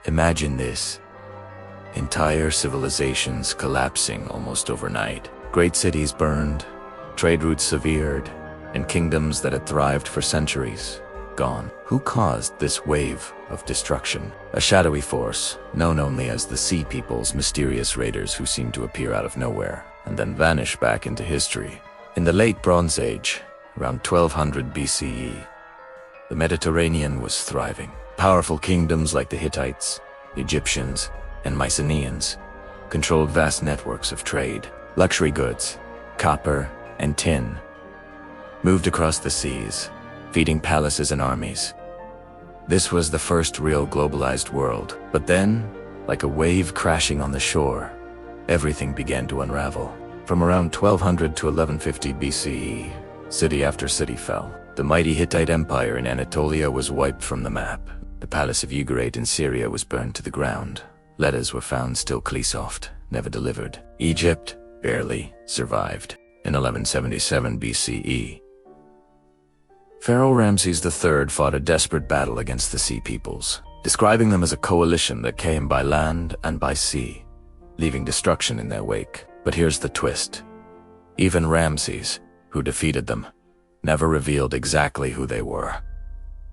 Imagine this. Entire civilizations collapsing almost overnight. Great cities burned, trade routes severed, and kingdoms that had thrived for centuries gone. Who caused this wave of destruction? A shadowy force, known only as the Sea Peoples, mysterious raiders who seemed to appear out of nowhere and then vanish back into history. In the late Bronze Age, around 1200 BCE, the Mediterranean was thriving. Powerful kingdoms like the Hittites, Egyptians, and Mycenaeans controlled vast networks of trade. Luxury goods, copper and tin, moved across the seas, feeding palaces and armies. This was the first real globalized world. But then, like a wave crashing on the shore, everything began to unravel. From around 1200 to 1150 BCE, city after city fell. The mighty Hittite Empire in Anatolia was wiped from the map. The palace of Ugarit in Syria was burned to the ground. Letters were found still Clesoft, never delivered. Egypt barely survived. In 1177 BCE, Pharaoh Ramses III fought a desperate battle against the Sea Peoples, describing them as a coalition that came by land and by sea, leaving destruction in their wake. But here's the twist. Even Ramses, who defeated them, never revealed exactly who they were.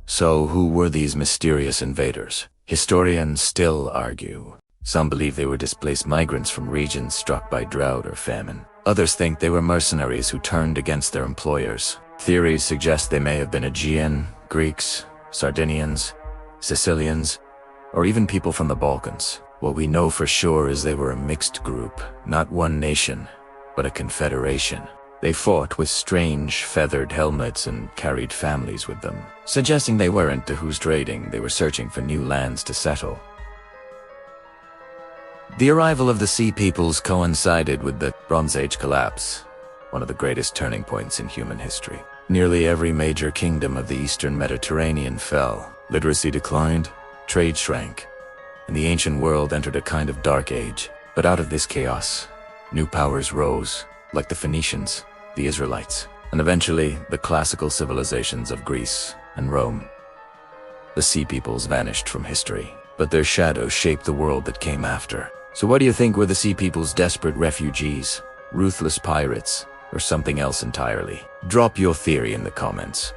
So who were these mysterious invaders? Historians still argue. Some believe they were displaced migrants from regions struck by drought or famine. Others think they were mercenaries who turned against their employers. Theories suggest they may have been Aegean, Greeks, Sardinians, Sicilians, or even people from the Balkans. What we know for sure is they were a mixed group, not one nation, but a confederation. They fought with strange, feathered helmets and carried families with them, suggesting they weren't Who's trading, they were searching for new lands to settle. The arrival of the Sea Peoples coincided with the Bronze Age collapse, one of the greatest turning points in human history. Nearly every major kingdom of the Eastern Mediterranean fell. Literacy declined, trade shrank, and the ancient world entered a kind of dark age. But out of this chaos, new powers rose, like the Phoenicians, the Israelites, and eventually the classical civilizations of Greece and Rome. The Sea Peoples vanished from history, but their shadows shaped the world that came after. So what do you think were the Sea Peoples' desperate refugees, ruthless pirates, or something else entirely? Drop your theory in the comments.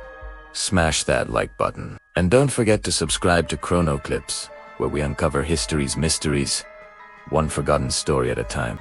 Smash that like button. And don't forget to subscribe to Chrono Clips, where we uncover history's mysteries, one forgotten story at a time.